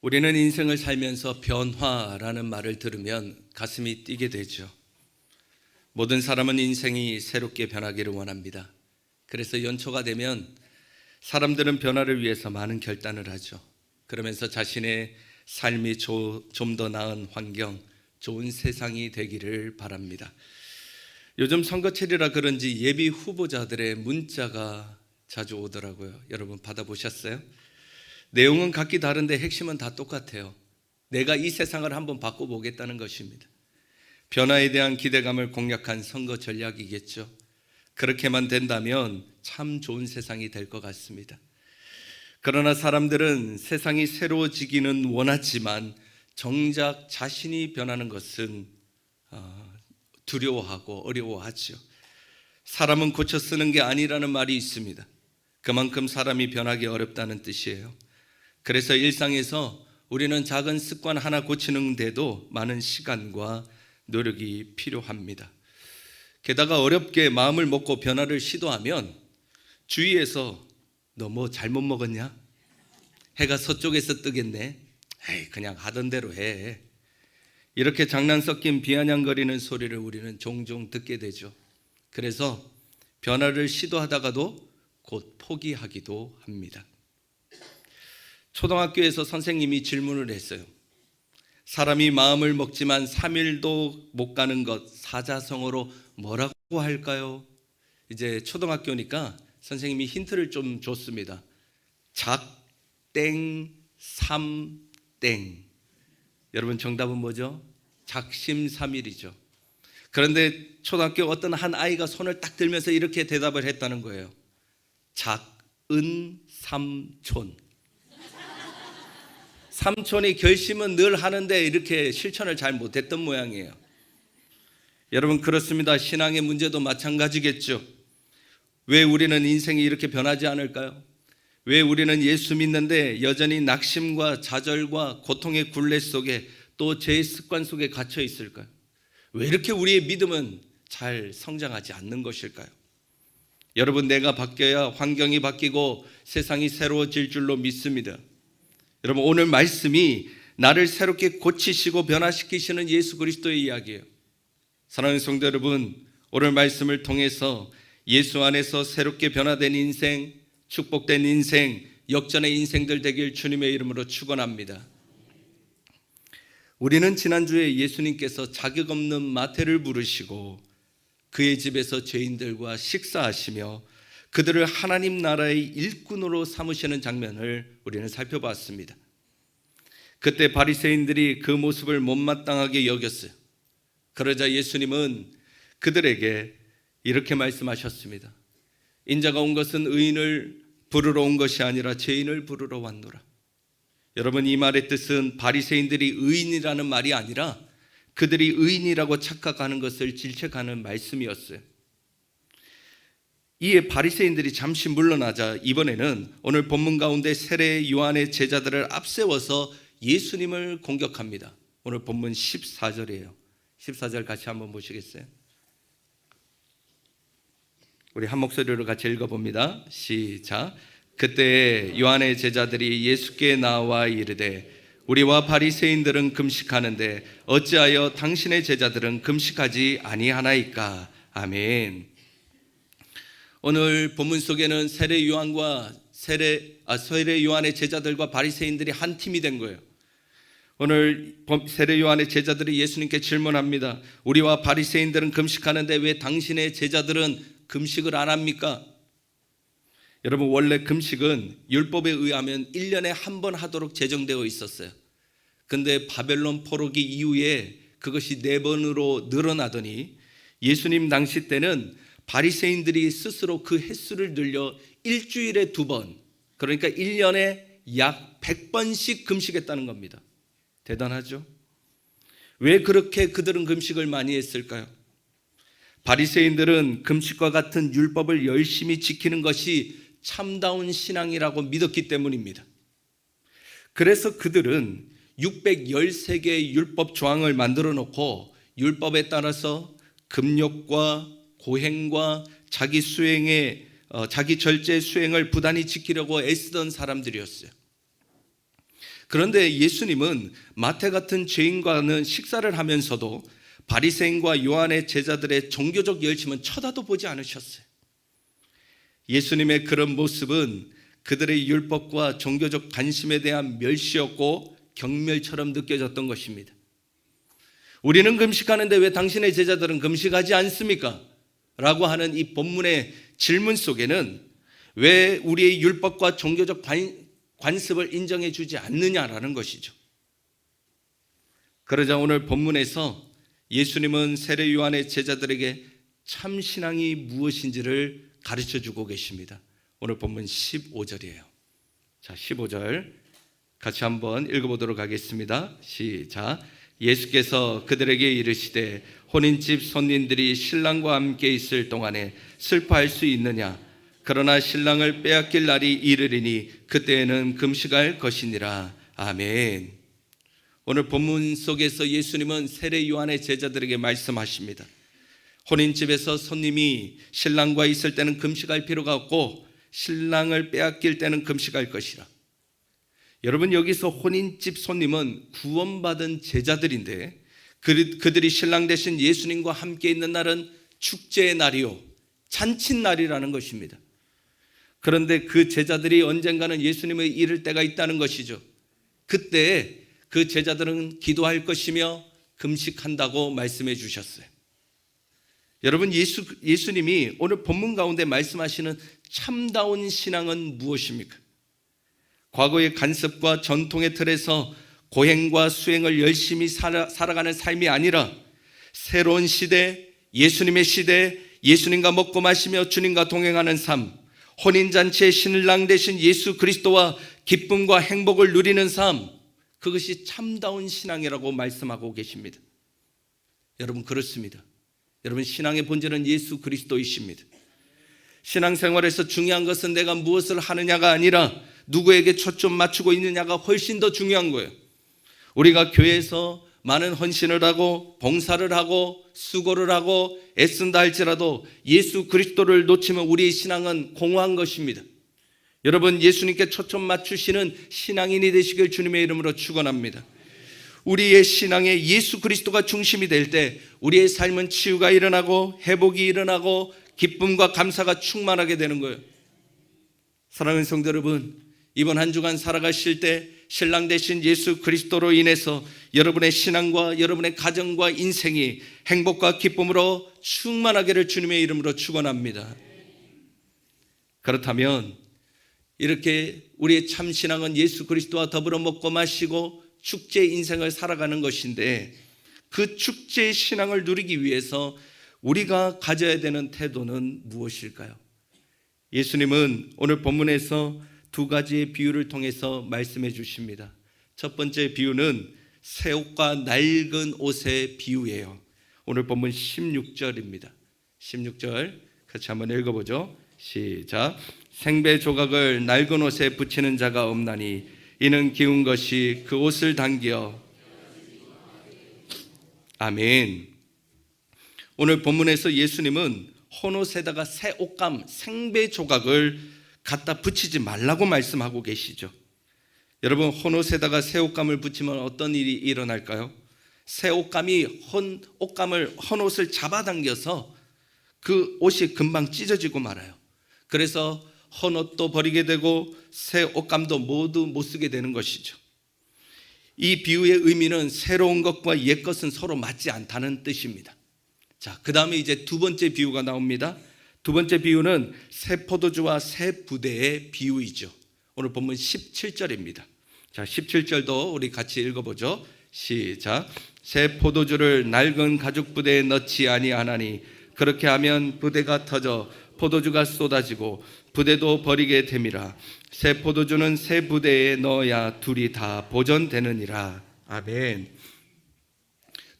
우리는 인생을 살면서 변화라는 말을 들으면 가슴이 뛰게 되죠. 모든 사람은 인생이 새롭게 변하기를 원합니다. 그래서 연초가 되면 사람들은 변화를 위해서 많은 결단을 하죠. 그러면서 자신의 삶이 좀 더 나은 환경, 좋은 세상이 되기를 바랍니다. 요즘 선거철이라 그런지 예비 후보자들의 문자가 자주 오더라고요. 여러분 받아보셨어요? 내용은 각기 다른데 핵심은 다 똑같아요. 내가 이 세상을 한번 바꿔보겠다는 것입니다. 변화에 대한 기대감을 공략한 선거 전략이겠죠. 그렇게만 된다면 참 좋은 세상이 될 것 같습니다. 그러나 사람들은 세상이 새로워지기는 원하지만 정작 자신이 변하는 것은 두려워하고 어려워하죠. 사람은 고쳐 쓰는 게 아니라는 말이 있습니다. 그만큼 사람이 변하기 어렵다는 뜻이에요. 그래서 일상에서 우리는 작은 습관 하나 고치는데도 많은 시간과 노력이 필요합니다. 게다가 어렵게 마음을 먹고 변화를 시도하면 주위에서 너 뭐 잘못 먹었냐? 해가 서쪽에서 뜨겠네. 에이, 그냥 하던 대로 해. 이렇게 장난 섞인 비아냥거리는 소리를 우리는 종종 듣게 되죠. 그래서 변화를 시도하다가도 곧 포기하기도 합니다. 초등학교에서 선생님이 질문을 했어요. 사람이 마음을 먹지만 3일도 못 가는 것 사자성어로 뭐라고 할까요? 이제 초등학교니까 선생님이 힌트를 좀 줬습니다. 작땡 삼땡. 여러분 정답은 뭐죠? 작심삼일이죠. 그런데 초등학교 어떤 한 아이가 손을 딱 들면서 이렇게 대답을 했다는 거예요. 작은삼촌. 삼촌이 결심은 늘 하는데 이렇게 실천을 잘 못했던 모양이에요. 여러분 그렇습니다. 신앙의 문제도 마찬가지겠죠. 왜 우리는 인생이 이렇게 변하지 않을까요? 왜 우리는 예수 믿는데 여전히 낙심과 좌절과 고통의 굴레 속에 또 제 습관 속에 갇혀 있을까요? 왜 이렇게 우리의 믿음은 잘 성장하지 않는 것일까요? 여러분 내가 바뀌어야 환경이 바뀌고 세상이 새로워질 줄로 믿습니다. 여러분 오늘 말씀이 나를 새롭게 고치시고 변화시키시는 예수 그리스도의 이야기예요. 사랑하는 성도 여러분, 오늘 말씀을 통해서 예수 안에서 새롭게 변화된 인생, 축복된 인생, 역전의 인생들 되길 주님의 이름으로 축원합니다. 우리는 지난주에 예수님께서 자격 없는 마태를 부르시고 그의 집에서 죄인들과 식사하시며 그들을 하나님 나라의 일꾼으로 삼으시는 장면을 우리는 살펴봤습니다. 그때 바리새인들이 그 모습을 못마땅하게 여겼어요. 그러자 예수님은 그들에게 이렇게 말씀하셨습니다. 인자가 온 것은 의인을 부르러 온 것이 아니라 죄인을 부르러 왔노라. 여러분 이 말의 뜻은 바리새인들이 의인이라는 말이 아니라 그들이 의인이라고 착각하는 것을 질책하는 말씀이었어요. 이에 바리새인들이 잠시 물러나자 이번에는 오늘 본문 가운데 세례 요한의 제자들을 앞세워서 예수님을 공격합니다. 오늘 본문 14절이에요. 14절 같이 한번 보시겠어요? 우리 한 목소리로 같이 읽어봅니다. 시작. 그때 요한의 제자들이 예수께 나와 이르되 우리와 바리새인들은 금식하는데 어찌하여 당신의 제자들은 금식하지 아니하나이까? 아멘. 오늘 본문 속에는 세례 요한의 제자들과 바리새인들이 한 팀이 된 거예요. 오늘 세례 요한의 제자들이 예수님께 질문합니다. 우리와 바리새인들은 금식하는데 왜 당신의 제자들은 금식을 안 합니까? 여러분 원래 금식은 율법에 의하면 1년에 한 번 하도록 제정되어 있었어요. 근데 바벨론 포로기 이후에 그것이 4번으로 늘어나더니 예수님 당시 때는 바리새인들이 스스로 그 횟수를 늘려 일주일에 2번, 그러니까 1년에 약 100번씩 금식했다는 겁니다. 대단하죠? 왜 그렇게 그들은 금식을 많이 했을까요? 바리새인들은 금식과 같은 율법을 열심히 지키는 것이 참다운 신앙이라고 믿었기 때문입니다. 그래서 그들은 613개의 율법 조항을 만들어 놓고 율법에 따라서 금욕과 고행과 자기 절제 수행을 부단히 지키려고 애쓰던 사람들이었어요. 그런데 예수님은 마태 같은 죄인과는 식사를 하면서도 바리새인과 요한의 제자들의 종교적 열심은 쳐다도 보지 않으셨어요. 예수님의 그런 모습은 그들의 율법과 종교적 관심에 대한 멸시였고 경멸처럼 느껴졌던 것입니다. 우리는 금식하는데 왜 당신의 제자들은 금식하지 않습니까? 라고 하는 이 본문의 질문 속에는 왜 우리의 율법과 종교적 관습을 인정해 주지 않느냐라는 것이죠. 그러자 오늘 본문에서 예수님은 세례 요한의 제자들에게 참 신앙이 무엇인지를 가르쳐 주고 계십니다. 오늘 본문 15절이에요. 자, 15절 같이 한번 읽어보도록 하겠습니다. 시작. 예수께서 그들에게 이르시되 혼인집 손님들이 신랑과 함께 있을 동안에 슬퍼할 수 있느냐? 그러나 신랑을 빼앗길 날이 이르리니 그때에는 금식할 것이니라. 아멘. 오늘 본문 속에서 예수님은 세례 요한의 제자들에게 말씀하십니다. 혼인집에서 손님이 신랑과 있을 때는 금식할 필요가 없고 신랑을 빼앗길 때는 금식할 것이라. 여러분, 여기서 혼인집 손님은 구원받은 제자들인데 그들이 신랑 되신 예수님과 함께 있는 날은 축제의 날이요, 잔칫날이라는 것입니다. 그런데 그 제자들이 언젠가는 예수님을 잃을 때가 있다는 것이죠. 그때 그 제자들은 기도할 것이며 금식한다고 말씀해 주셨어요. 여러분, 예수님이 오늘 본문 가운데 말씀하시는 참다운 신앙은 무엇입니까? 과거의 간섭과 전통의 틀에서 고행과 수행을 열심히 살아가는 삶이 아니라 새로운 시대, 예수님의 시대, 예수님과 먹고 마시며 주님과 동행하는 삶, 혼인잔치의 신랑 되신 예수 그리스도와 기쁨과 행복을 누리는 삶, 그것이 참다운 신앙이라고 말씀하고 계십니다. 여러분, 그렇습니다. 여러분, 신앙의 본질은 예수 그리스도이십니다. 신앙생활에서 중요한 것은 내가 무엇을 하느냐가 아니라 누구에게 초점 맞추고 있느냐가 훨씬 더 중요한 거예요. 우리가 교회에서 많은 헌신을 하고 봉사를 하고 수고를 하고 애쓴다 할지라도 예수 그리스도를 놓치면 우리의 신앙은 공허한 것입니다. 여러분, 예수님께 초점 맞추시는 신앙인이 되시길 주님의 이름으로 축원합니다. 우리의 신앙에 예수 그리스도가 중심이 될 때 우리의 삶은 치유가 일어나고 회복이 일어나고 기쁨과 감사가 충만하게 되는 거예요. 사랑하는 성도 여러분, 이번 한 주간 살아가실 때 신랑 되신 예수 그리스도로 인해서 여러분의 신앙과 여러분의 가정과 인생이 행복과 기쁨으로 충만하기를 주님의 이름으로 축원합니다. 그렇다면 이렇게 우리의 참 신앙은 예수 그리스도와 더불어 먹고 마시고 축제의 인생을 살아가는 것인데, 그 축제의 신앙을 누리기 위해서 우리가 가져야 되는 태도는 무엇일까요? 예수님은 오늘 본문에서 두 가지의 비유를 통해서 말씀해 주십니다. 첫 번째 비유는 새 옷과 낡은 옷의 비유예요. 오늘 본문 16절입니다. 16절 같이 한번 읽어보죠. 시작. 생배 조각을 낡은 옷에 붙이는 자가 없나니 이는 기운 것이 그 옷을 당겨. 아멘. 오늘 본문에서 예수님은 헌옷에다가 새 옷감, 생배 조각을 갖다 붙이지 말라고 말씀하고 계시죠. 여러분, 헌옷에다가 새 옷감을 붙이면 어떤 일이 일어날까요? 새 옷감이 헌옷을 잡아당겨서 그 옷이 금방 찢어지고 말아요. 그래서 헌옷도 버리게 되고 새 옷감도 모두 못 쓰게 되는 것이죠. 이 비유의 의미는 새로운 것과 옛 것은 서로 맞지 않다는 뜻입니다. 자, 그 다음에 이제 두 번째 비유가 나옵니다. 두 번째 비유는 새 포도주와 새 부대의 비유이죠. 오늘 본문 17절입니다. 자, 17절도 우리 같이 읽어보죠. 시작. 새 포도주를 낡은 가죽 부대에 넣지 아니하나니 그렇게 하면 부대가 터져 포도주가 쏟아지고 부대도 버리게 됨이라. 새 포도주는 새 부대에 넣어야 둘이 다 보존되느니라. 아멘.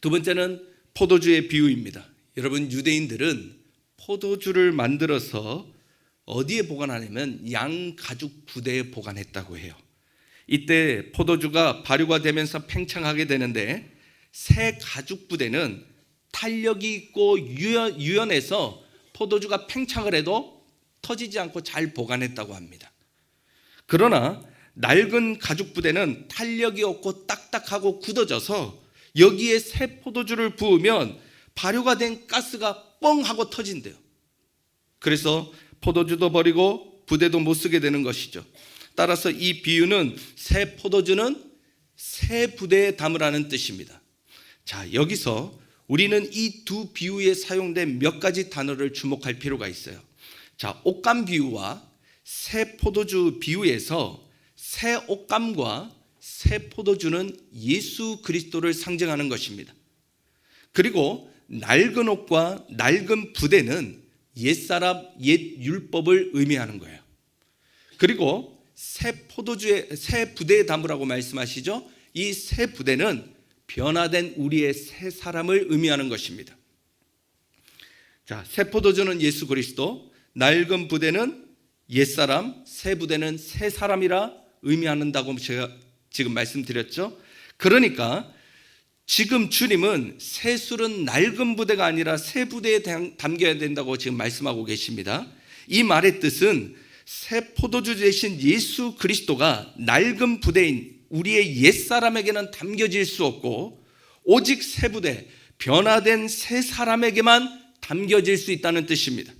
두 번째는 포도주의 비유입니다. 여러분, 유대인들은 포도주를 만들어서 어디에 보관하냐면 양 가죽 부대에 보관했다고 해요. 이때 포도주가 발효가 되면서 팽창하게 되는데 새 가죽 부대는 탄력이 있고 유연해서 포도주가 팽창을 해도 터지지 않고 잘 보관했다고 합니다. 그러나 낡은 가죽 부대는 탄력이 없고 딱딱하고 굳어져서 여기에 새 포도주를 부으면 발효가 된 가스가 뻥 하고 터진대요. 그래서 포도주도 버리고 부대도 못 쓰게 되는 것이죠. 따라서 이 비유는 새 포도주는 새 부대에 담으라는 뜻입니다. 자, 여기서 우리는 이 두 비유에 사용된 몇 가지 단어를 주목할 필요가 있어요. 자, 옷감 비유와 새 포도주 비유에서 새 옷감과 새 포도주는 예수 그리스도를 상징하는 것입니다. 그리고 낡은 옷과 낡은 부대는 옛사람, 옛 율법을 의미하는 거예요. 그리고 새 부대에 담으라고 말씀하시죠. 이 새 부대는 변화된 우리의 새 사람을 의미하는 것입니다. 자, 새 포도주는 예수 그리스도, 낡은 부대는 옛사람, 새 부대는 새 사람이라 의미한다고 제가 지금 말씀드렸죠. 그러니까 지금 주님은 새 술은 낡은 부대가 아니라 새 부대에 담겨야 된다고 지금 말씀하고 계십니다. 이 말의 뜻은 새 포도주 대신 예수 그리스도가 낡은 부대인 우리의 옛사람에게는 담겨질 수 없고 오직 새 부대, 변화된 새 사람에게만 담겨질 수 있다는 뜻입니다.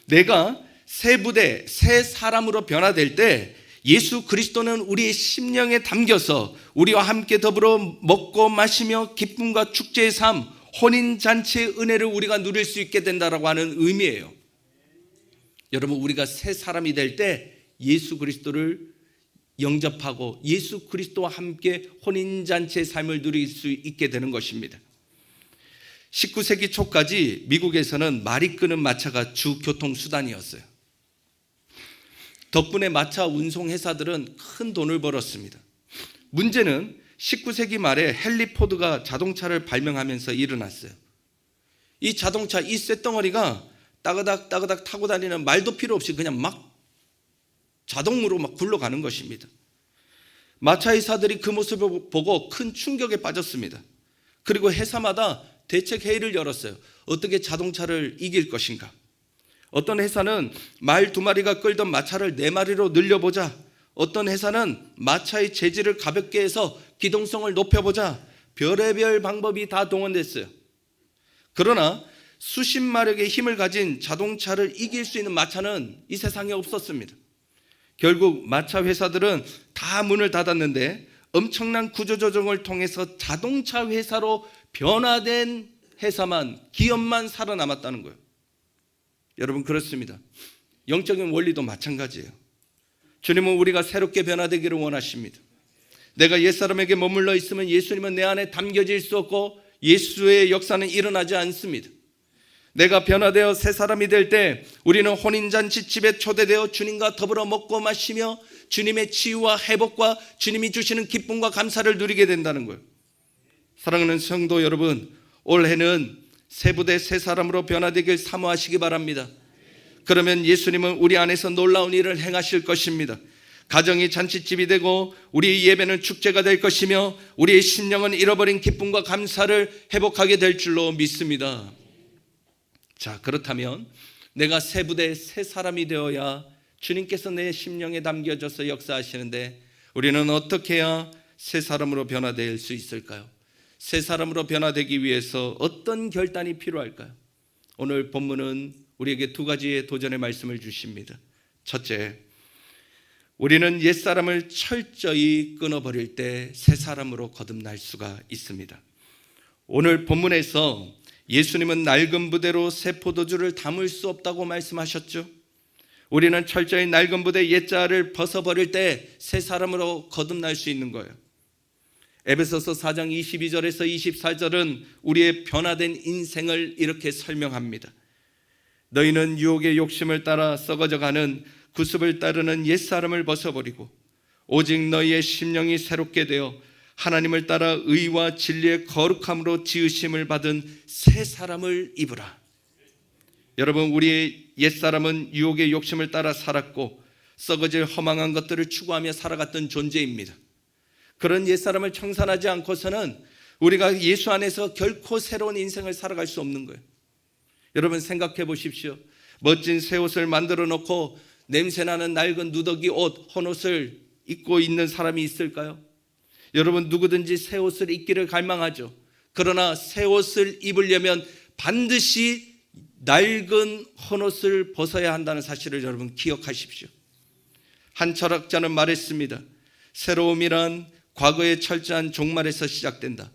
내가 새 부대, 새 사람으로 변화될 때 예수 그리스도는 우리의 심령에 담겨서 우리와 함께 더불어 먹고 마시며 기쁨과 축제의 삶, 혼인잔치의 은혜를 우리가 누릴 수 있게 된다라고 하는 의미예요. 여러분, 우리가 새 사람이 될 때 예수 그리스도를 영접하고 예수 그리스도와 함께 혼인잔치의 삶을 누릴 수 있게 되는 것입니다. 19세기 초까지 미국에서는 말이 끄는 마차가 주 교통수단이었어요. 덕분에 마차 운송 회사들은 큰 돈을 벌었습니다. 문제는 19세기 말에 헨리 포드가 자동차를 발명하면서 일어났어요. 이 자동차, 이 쇳덩어리가 따그닥 따그닥 타고 다니는 말도 필요 없이 그냥 막 자동으로 막 굴러가는 것입니다. 마차 회사들이 그 모습을 보고 큰 충격에 빠졌습니다. 그리고 회사마다 대책 회의를 열었어요. 어떻게 자동차를 이길 것인가? 어떤 회사는 말 2마리가 끌던 마차를 4마리로 늘려보자. 어떤 회사는 마차의 재질을 가볍게 해서 기동성을 높여보자. 별의별 방법이 다 동원됐어요. 그러나 수십 마력의 힘을 가진 자동차를 이길 수 있는 마차는 이 세상에 없었습니다. 결국 마차 회사들은 다 문을 닫았는데 엄청난 구조조정을 통해서 자동차 회사로 변화된 회사만, 기업만 살아남았다는 거예요. 여러분, 그렇습니다. 영적인 원리도 마찬가지예요. 주님은 우리가 새롭게 변화되기를 원하십니다. 내가 옛사람에게 머물러 있으면 예수님은 내 안에 담겨질 수 없고 예수의 역사는 일어나지 않습니다. 내가 변화되어 새 사람이 될 때 우리는 혼인잔치 집에 초대되어 주님과 더불어 먹고 마시며 주님의 치유와 회복과 주님이 주시는 기쁨과 감사를 누리게 된다는 거예요. 사랑하는 성도 여러분, 올해는 새 부대 새 사람으로 변화되길 사모하시기 바랍니다. 그러면 예수님은 우리 안에서 놀라운 일을 행하실 것입니다. 가정이 잔치집이 되고 우리의 예배는 축제가 될 것이며 우리의 심령은 잃어버린 기쁨과 감사를 회복하게 될 줄로 믿습니다. 자, 그렇다면 내가 새 부대 새 사람이 되어야 주님께서 내 심령에 담겨져서 역사하시는데 우리는 어떻게 해야 새 사람으로 변화될 수 있을까요? 새 사람으로 변화되기 위해서 어떤 결단이 필요할까요? 오늘 본문은 우리에게 2가지의 도전의 말씀을 주십니다. 첫째, 우리는 옛사람을 철저히 끊어버릴 때 새 사람으로 거듭날 수가 있습니다. 오늘 본문에서 예수님은 낡은 부대로 새 포도주를 담을 수 없다고 말씀하셨죠. 우리는 철저히 낡은 부대 옛자를 벗어버릴 때 새 사람으로 거듭날 수 있는 거예요. 에베소서 4장 22절에서 24절은 우리의 변화된 인생을 이렇게 설명합니다. 너희는 유혹의 욕심을 따라 썩어져가는 구습을 따르는 옛사람을 벗어버리고 오직 너희의 심령이 새롭게 되어 하나님을 따라 의와 진리의 거룩함으로 지으심을 받은 새 사람을 입으라. 여러분, 우리의 옛사람은 유혹의 욕심을 따라 살았고 썩어질 허망한 것들을 추구하며 살아갔던 존재입니다. 그런 옛사람을 청산하지 않고서는 우리가 예수 안에서 결코 새로운 인생을 살아갈 수 없는 거예요. 여러분, 생각해 보십시오. 멋진 새 옷을 만들어 놓고 냄새나는 낡은 누더기 옷, 헌옷을 입고 있는 사람이 있을까요? 여러분, 누구든지 새 옷을 입기를 갈망하죠. 그러나 새 옷을 입으려면 반드시 낡은 헌옷을 벗어야 한다는 사실을 여러분 기억하십시오. 한 철학자는 말했습니다. 새로움이란 과거의 철저한 종말에서 시작된다.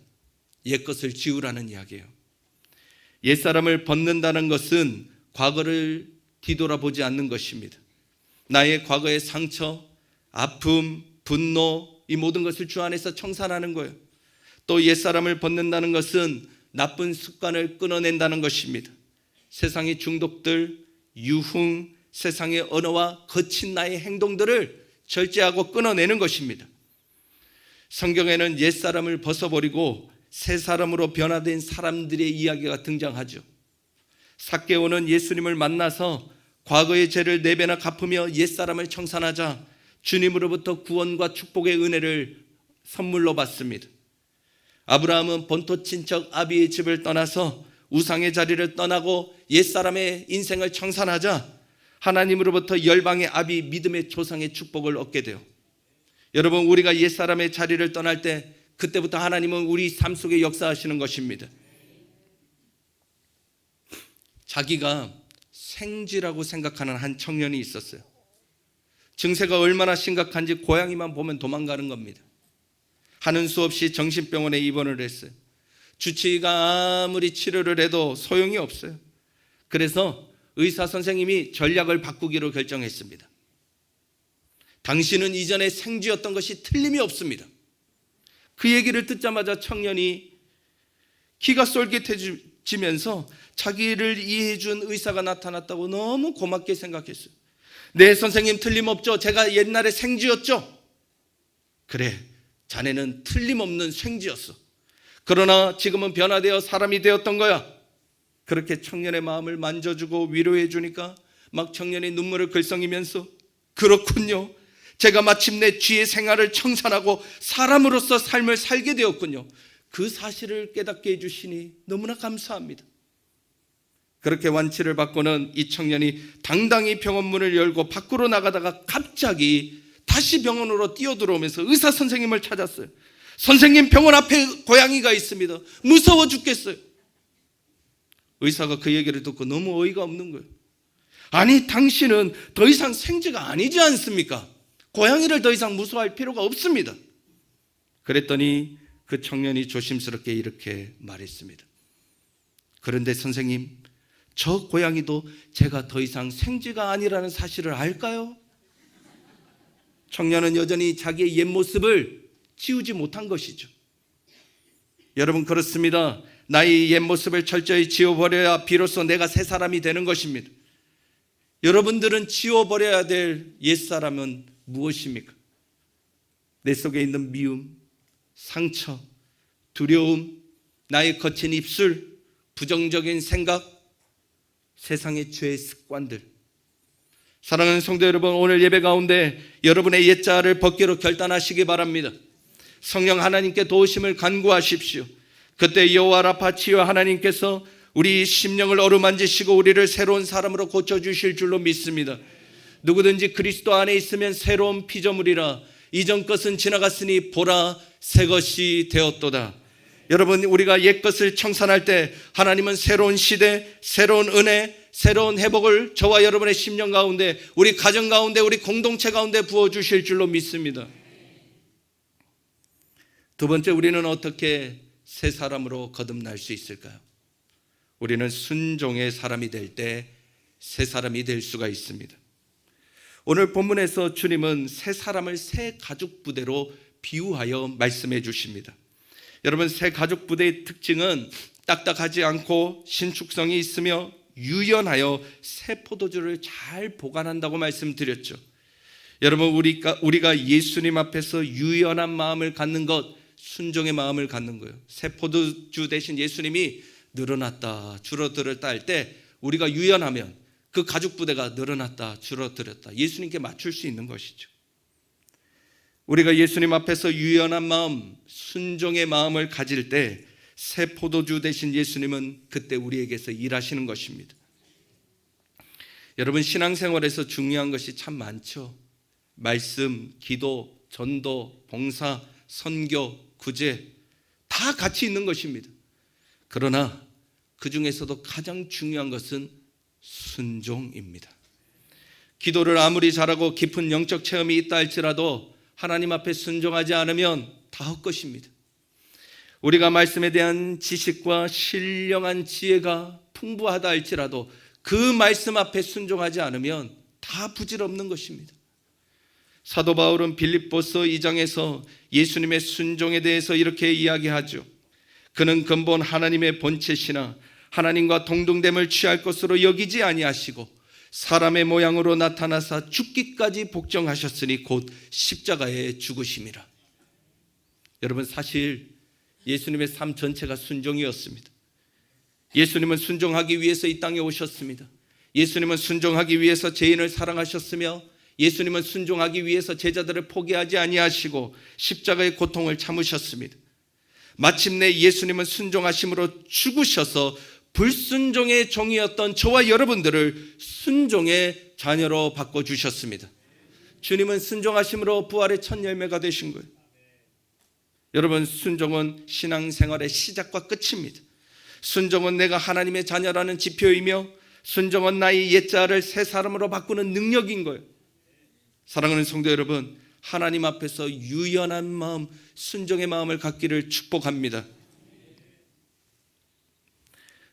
옛것을 지우라는 이야기예요. 옛사람을 벗는다는 것은 과거를 뒤돌아보지 않는 것입니다. 나의 과거의 상처, 아픔, 분노, 이 모든 것을 주 안에서 청산하는 거예요. 또 옛사람을 벗는다는 것은 나쁜 습관을 끊어낸다는 것입니다. 세상의 중독들, 유흥, 세상의 언어와 거친 나의 행동들을 절제하고 끊어내는 것입니다. 성경에는 옛사람을 벗어버리고 새 사람으로 변화된 사람들의 이야기가 등장하죠. 삭개오는 예수님을 만나서 과거의 죄를 4배나 갚으며 옛사람을 청산하자 주님으로부터 구원과 축복의 은혜를 선물로 받습니다. 아브라함은 본토 친척 아비의 집을 떠나서 우상의 자리를 떠나고 옛사람의 인생을 청산하자 하나님으로부터 열방의 아비 믿음의 조상의 축복을 얻게 돼요. 여러분, 우리가 옛사람의 자리를 떠날 때 그때부터 하나님은 우리 삶 속에 역사하시는 것입니다. 자기가 생쥐라고 생각하는 한 청년이 있었어요. 증세가 얼마나 심각한지 고양이만 보면 도망가는 겁니다. 하는 수 없이 정신병원에 입원을 했어요. 주치의가 아무리 치료를 해도 소용이 없어요. 그래서 의사 선생님이 전략을 바꾸기로 결정했습니다. 당신은 이전에 생쥐였던 것이 틀림이 없습니다. 그 얘기를 듣자마자 청년이 기가 쏠깃해지면서 자기를 이해해 준 의사가 나타났다고 너무 고맙게 생각했어요. 네, 선생님 틀림없죠. 제가 옛날에 생쥐였죠. 그래, 자네는 틀림없는 생쥐였어. 그러나 지금은 변화되어 사람이 되었던 거야. 그렇게 청년의 마음을 만져주고 위로해 주니까 막 청년이 눈물을 글썽이면서 그렇군요. 제가 마침내 쥐의 생활을 청산하고 사람으로서 삶을 살게 되었군요. 그 사실을 깨닫게 해주시니 너무나 감사합니다. 그렇게 완치를 받고는 이 청년이 당당히 병원 문을 열고 밖으로 나가다가 갑자기 다시 병원으로 뛰어들어오면서 의사 선생님을 찾았어요. 선생님, 병원 앞에 고양이가 있습니다. 무서워 죽겠어요. 의사가 그 얘기를 듣고 너무 어이가 없는 거예요. 아니, 당신은 더 이상 생쥐가 아니지 않습니까? 고양이를 더 이상 무서워할 필요가 없습니다. 그랬더니 그 청년이 조심스럽게 이렇게 말했습니다. 그런데 선생님, 저 고양이도 제가 더 이상 생쥐가 아니라는 사실을 알까요? 청년은 여전히 자기의 옛 모습을 지우지 못한 것이죠. 여러분, 그렇습니다. 나의 옛 모습을 철저히 지워버려야 비로소 내가 새 사람이 되는 것입니다. 여러분들은 지워버려야 될 옛사람은 무엇입니까? 내 속에 있는 미움, 상처, 두려움, 나의 거친 입술, 부정적인 생각, 세상의 죄의 습관들. 사랑하는 성도 여러분, 오늘 예배 가운데 여러분의 옛자를 벗기로 결단하시기 바랍니다. 성령 하나님께 도우심을 간구하십시오. 그때 여호와 라파치여 하나님께서 우리 심령을 어루만지시고 우리를 새로운 사람으로 고쳐주실 줄로 믿습니다. 누구든지 그리스도 안에 있으면 새로운 피조물이라 이전 것은 지나갔으니 보라 새 것이 되었도다. 여러분, 우리가 옛 것을 청산할 때 하나님은 새로운 시대, 새로운 은혜, 새로운 회복을 저와 여러분의 심령 가운데, 우리 가정 가운데, 우리 공동체 가운데 부어주실 줄로 믿습니다. 두 번째, 우리는 어떻게 새 사람으로 거듭날 수 있을까요? 우리는 순종의 사람이 될 때 새 사람이 될 수가 있습니다. 오늘 본문에서 주님은 새 사람을 새 가죽 부대로 비유하여 말씀해 주십니다. 여러분, 새 가죽 부대의 특징은 딱딱하지 않고 신축성이 있으며 유연하여 새 포도주를 잘 보관한다고 말씀드렸죠. 여러분, 우리가 예수님 앞에서 유연한 마음을 갖는 것, 순종의 마음을 갖는 거예요. 새 포도주 대신 예수님이 늘어났다 줄어들었다 할 때 우리가 유연하면 그 가죽 부대가 늘어났다 줄어들었다 예수님께 맞출 수 있는 것이죠. 우리가 예수님 앞에서 유연한 마음, 순종의 마음을 가질 때 새 포도주 대신 예수님은 그때 우리에게서 일하시는 것입니다. 여러분, 신앙생활에서 중요한 것이 참 많죠. 말씀, 기도, 전도, 봉사, 선교, 구제 다 같이 있는 것입니다. 그러나 그 중에서도 가장 중요한 것은 순종입니다. 기도를 아무리 잘하고 깊은 영적 체험이 있다 할지라도 하나님 앞에 순종하지 않으면 다 헛것입니다. 우리가 말씀에 대한 지식과 신령한 지혜가 풍부하다 할지라도 그 말씀 앞에 순종하지 않으면 다 부질없는 것입니다. 사도 바울은 빌립보서 2장에서 예수님의 순종에 대해서 이렇게 이야기하죠. 그는 근본 하나님의 본체시나 하나님과 동등됨을 취할 것으로 여기지 아니하시고 사람의 모양으로 나타나사 죽기까지 복종하셨으니 곧 십자가에 죽으심이라. 여러분, 사실 예수님의 삶 전체가 순종이었습니다. 예수님은 순종하기 위해서 이 땅에 오셨습니다. 예수님은 순종하기 위해서 죄인을 사랑하셨으며 예수님은 순종하기 위해서 제자들을 포기하지 아니하시고 십자가의 고통을 참으셨습니다. 마침내 예수님은 순종하심으로 죽으셔서 불순종의 종이었던 저와 여러분들을 순종의 자녀로 바꿔주셨습니다. 주님은 순종하심으로 부활의 첫 열매가 되신 거예요. 여러분, 순종은 신앙생활의 시작과 끝입니다. 순종은 내가 하나님의 자녀라는 지표이며 순종은 나의 옛자를 새 사람으로 바꾸는 능력인 거예요. 사랑하는 성도 여러분, 하나님 앞에서 유연한 마음, 순종의 마음을 갖기를 축복합니다.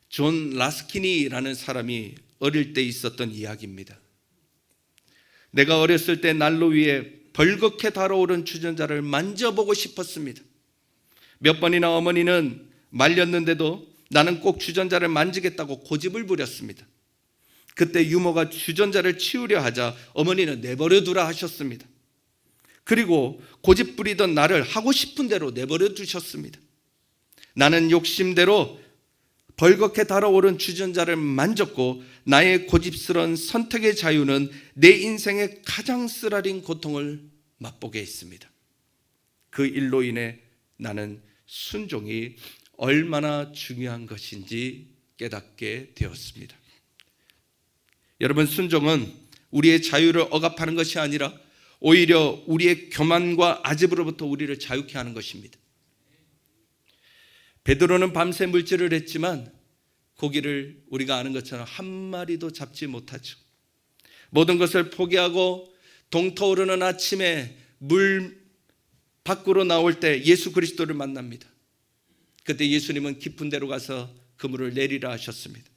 존 라스키니라는 사람이 어릴 때 있었던 이야기입니다. 내가 어렸을 때 난로 위에 벌겋게 달아오른 주전자를 만져보고 싶었습니다. 몇 번이나 어머니는 말렸는데도 나는 꼭 주전자를 만지겠다고 고집을 부렸습니다. 그때 유모가 주전자를 치우려 하자 어머니는 내버려 두라 하셨습니다. 그리고 고집 부리던 나를 하고 싶은 대로 내버려 두셨습니다. 나는 욕심대로 벌겋게 달아오른 주전자를 만졌고 나의 고집스러운 선택의 자유는 내 인생의 가장 쓰라린 고통을 맛보게 했습니다. 그 일로 인해 나는 순종이 얼마나 중요한 것인지 깨닫게 되었습니다. 여러분, 순종은 우리의 자유를 억압하는 것이 아니라 오히려 우리의 교만과 아집으로부터 우리를 자유케 하는 것입니다. 베드로는 밤새 물질을 했지만 고기를 우리가 아는 것처럼 한 마리도 잡지 못하죠. 모든 것을 포기하고 동터오르는 아침에 물 밖으로 나올 때 예수 그리스도를 만납니다. 그때 예수님은 깊은 데로 가서 그물을 내리라 하셨습니다.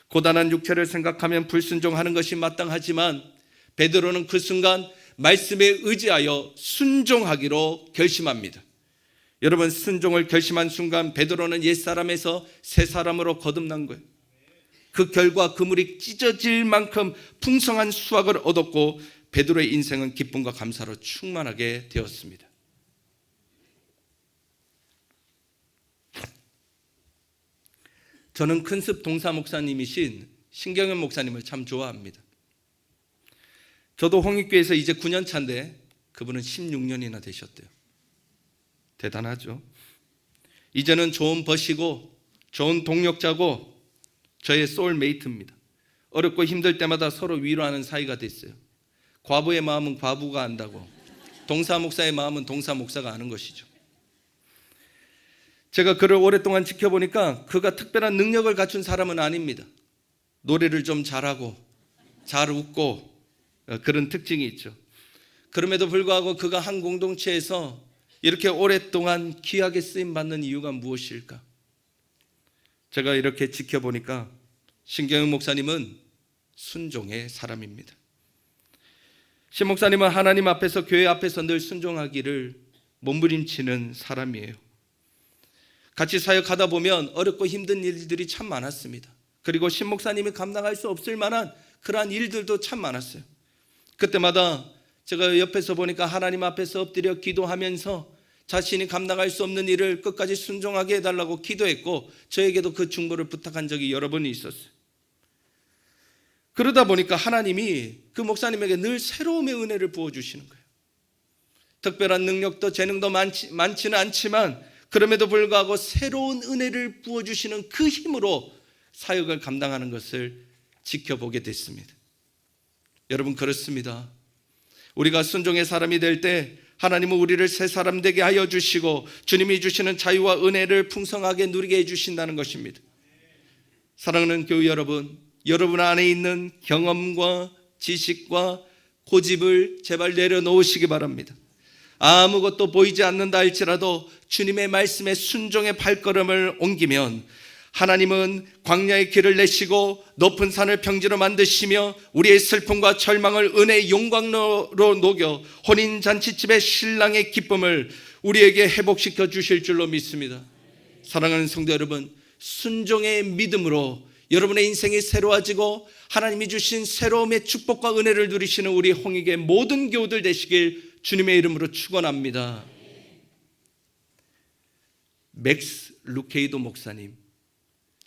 고단한 육체를 생각하면 불순종하는 것이 마땅하지만 베드로는 그 순간 말씀에 의지하여 순종하기로 결심합니다. 여러분, 순종을 결심한 순간 베드로는 옛사람에서 새사람으로 거듭난 거예요. 그 결과 그물이 찢어질 만큼 풍성한 수확을 얻었고 베드로의 인생은 기쁨과 감사로 충만하게 되었습니다. 저는 큰습 동사 목사님이신 신경현 목사님을 참 좋아합니다. 저도 홍익교에서 이제 9년 차인데 그분은 16년이나 되셨대요. 대단하죠. 이제는 좋은 버시고 좋은 동력자고 저의 소울메이트입니다. 어렵고 힘들 때마다 서로 위로하는 사이가 됐어요. 과부의 마음은 과부가 안다고, 동사 목사의 마음은 동사 목사가 아는 것이죠. 제가 그를 오랫동안 지켜보니까 그가 특별한 능력을 갖춘 사람은 아닙니다. 노래를 좀 잘하고 잘 웃고 그런 특징이 있죠. 그럼에도 불구하고 그가 한 공동체에서 이렇게 오랫동안 귀하게 쓰임받는 이유가 무엇일까? 제가 이렇게 지켜보니까 신경영 목사님은 순종의 사람입니다. 신 목사님은 하나님 앞에서 교회 앞에서 늘 순종하기를 몸부림치는 사람이에요. 같이 사역하다 보면 어렵고 힘든 일들이 참 많았습니다. 그리고 신 목사님이 감당할 수 없을 만한 그러한 일들도 참 많았어요. 그때마다 제가 옆에서 보니까 하나님 앞에서 엎드려 기도하면서 자신이 감당할 수 없는 일을 끝까지 순종하게 해달라고 기도했고 저에게도 그 중보를 부탁한 적이 여러 번 있었어요. 그러다 보니까 하나님이 그 목사님에게 늘 새로움의 은혜를 부어주시는 거예요. 특별한 능력도 재능도 많지는 않지만 그럼에도 불구하고 새로운 은혜를 부어주시는 그 힘으로 사역을 감당하는 것을 지켜보게 됐습니다. 여러분, 그렇습니다. 우리가 순종의 사람이 될 때 하나님은 우리를 새 사람 되게 하여 주시고 주님이 주시는 자유와 은혜를 풍성하게 누리게 해주신다는 것입니다. 사랑하는 교회 여러분, 여러분 안에 있는 경험과 지식과 고집을 제발 내려놓으시기 바랍니다. 아무것도 보이지 않는다 할지라도 주님의 말씀에 순종의 발걸음을 옮기면 하나님은 광야의 길을 내시고 높은 산을 평지로 만드시며 우리의 슬픔과 절망을 은혜의 영광로 녹여 혼인잔치집의 신랑의 기쁨을 우리에게 회복시켜 주실 줄로 믿습니다. 사랑하는 성도 여러분, 순종의 믿음으로 여러분의 인생이 새로워지고 하나님이 주신 새로움의 축복과 은혜를 누리시는 우리 홍익의 모든 교우들 되시길 주님의 이름으로 축원합니다. 맥스 루케이도 목사님,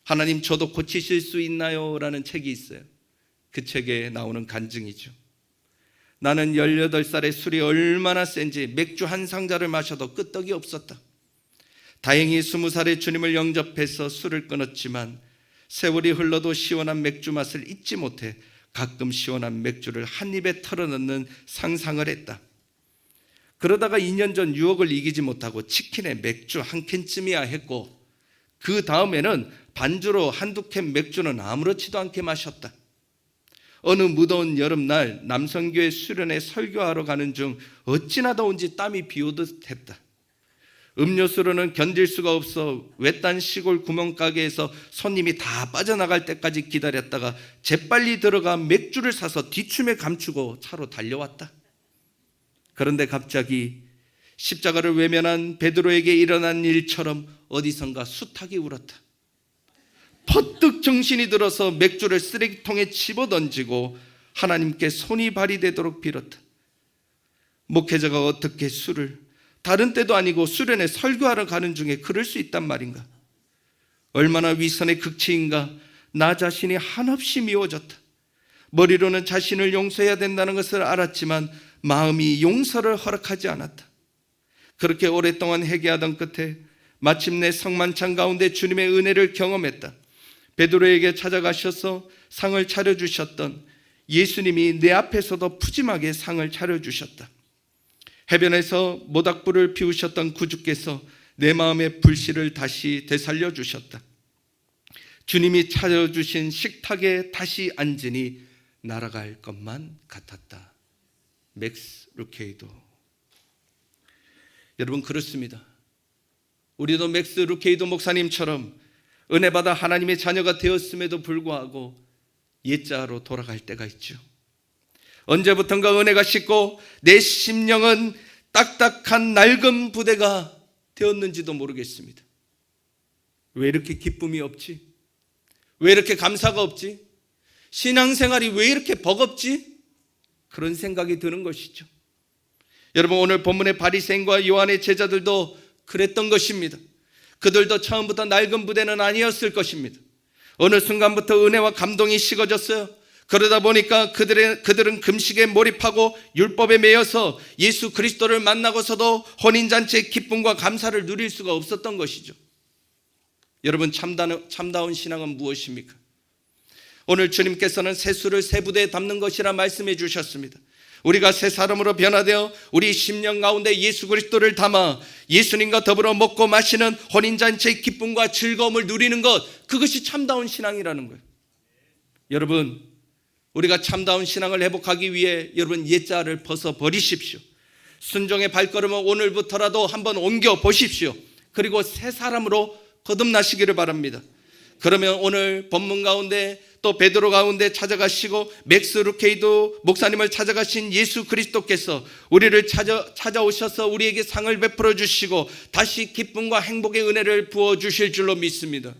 하나님 저도 고치실 수 있나요? 라는 책이 있어요. 그 책에 나오는 간증이죠. 나는 18살에 술이 얼마나 센지 맥주 한 상자를 마셔도 끄떡이 없었다. 다행히 20살에 주님을 영접해서 술을 끊었지만 세월이 흘러도 시원한 맥주 맛을 잊지 못해 가끔 시원한 맥주를 한 입에 털어넣는 상상을 했다. 그러다가 2년 전 유혹을 이기지 못하고 치킨에 맥주 한 캔쯤이야 했고 그 다음에는 반주로 한두 캔 맥주는 아무렇지도 않게 마셨다. 어느 무더운 여름날 남성교회 수련회 설교하러 가는 중 어찌나 더운지 땀이 비오듯 했다. 음료수로는 견딜 수가 없어 외딴 시골 구멍가게에서 손님이 다 빠져나갈 때까지 기다렸다가 재빨리 들어가 맥주를 사서 뒷춤에 감추고 차로 달려왔다. 그런데 갑자기 십자가를 외면한 베드로에게 일어난 일처럼 어디선가 수탉이 울었다. 퍼뜩 정신이 들어서 맥주를 쓰레기통에 집어던지고 하나님께 손이 발이 되도록 빌었다. 목회자가 어떻게 술을 다른 때도 아니고 수련회 설교하러 가는 중에 그럴 수 있단 말인가? 얼마나 위선의 극치인가. 나 자신이 한없이 미워졌다. 머리로는 자신을 용서해야 된다는 것을 알았지만 마음이 용서를 허락하지 않았다. 그렇게 오랫동안 회개하던 끝에 마침내 성만찬 가운데 주님의 은혜를 경험했다. 베드로에게 찾아가셔서 상을 차려주셨던 예수님이 내 앞에서도 푸짐하게 상을 차려주셨다. 해변에서 모닥불을 피우셨던 구주께서 내 마음의 불씨를 다시 되살려 주셨다. 주님이 차려주신 식탁에 다시 앉으니 날아갈 것만 같았다. 맥스 루케이도. 여러분, 그렇습니다. 우리도 맥스 루케이도 목사님처럼 은혜받아 하나님의 자녀가 되었음에도 불구하고 옛자로 돌아갈 때가 있죠. 언제부턴가 은혜가 식고 내 심령은 딱딱한 낡은 부대가 되었는지도 모르겠습니다. 왜 이렇게 기쁨이 없지? 왜 이렇게 감사가 없지? 신앙생활이 왜 이렇게 버겁지? 그런 생각이 드는 것이죠. 여러분, 오늘 본문의 바리새인과 요한의 제자들도 그랬던 것입니다. 그들도 처음부터 낡은 부대는 아니었을 것입니다. 어느 순간부터 은혜와 감동이 식어졌어요. 그러다 보니까 그들은 금식에 몰입하고 율법에 매여서 예수 그리스도를 만나고서도 혼인잔치의 기쁨과 감사를 누릴 수가 없었던 것이죠. 여러분, 참다운 신앙은 무엇입니까? 오늘 주님께서는 새 술을 새 부대에 담는 것이라 말씀해 주셨습니다. 우리가 새 사람으로 변화되어 우리 심령 가운데 예수 그리스도를 담아 예수님과 더불어 먹고 마시는 혼인잔치의 기쁨과 즐거움을 누리는 것, 그것이 참다운 신앙이라는 거예요. 여러분, 우리가 참다운 신앙을 회복하기 위해 여러분 옛자를 벗어버리십시오. 순종의 발걸음을 오늘부터라도 한번 옮겨 보십시오. 그리고 새 사람으로 거듭나시기를 바랍니다. 그러면 오늘 본문 가운데 또 베드로 가운데 찾아가시고 맥스 루케이도 목사님을 찾아가신 예수 그리스도께서 우리를 찾아오셔서 우리에게 상을 베풀어 주시고 다시 기쁨과 행복의 은혜를 부어주실 줄로 믿습니다.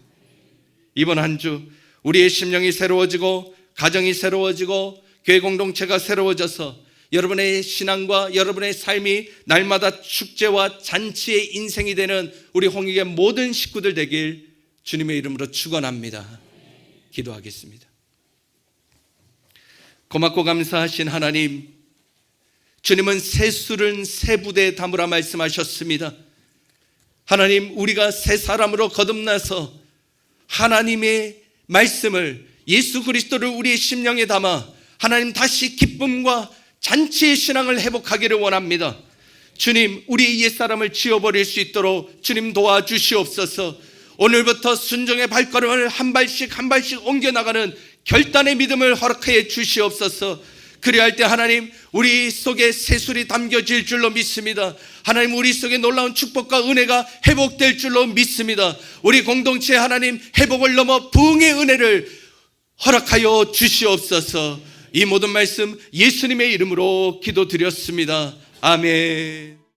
이번 한 주 우리의 심령이 새로워지고 가정이 새로워지고 교회 공동체가 새로워져서 여러분의 신앙과 여러분의 삶이 날마다 축제와 잔치의 인생이 되는 우리 홍익의 모든 식구들 되길 주님의 이름으로 축원합니다. 기도하겠습니다. 고맙고 감사하신 하나님, 주님은 새 술은 새 부대에 담으라 말씀하셨습니다. 하나님, 우리가 새 사람으로 거듭나서 하나님의 말씀을, 예수 그리스도를 우리의 심령에 담아 하나님 다시 기쁨과 잔치의 신앙을 회복하기를 원합니다. 주님, 우리 옛사람을 지워버릴 수 있도록 주님 도와주시옵소서. 오늘부터 순종의 발걸음을 한 발씩 한 발씩 옮겨나가는 결단의 믿음을 허락하여 주시옵소서. 그리할 때 하나님, 우리 속에 새술이 담겨질 줄로 믿습니다. 하나님, 우리 속에 놀라운 축복과 은혜가 회복될 줄로 믿습니다. 우리 공동체 하나님, 회복을 넘어 부흥의 은혜를 허락하여 주시옵소서. 이 모든 말씀 예수님의 이름으로 기도드렸습니다. 아멘.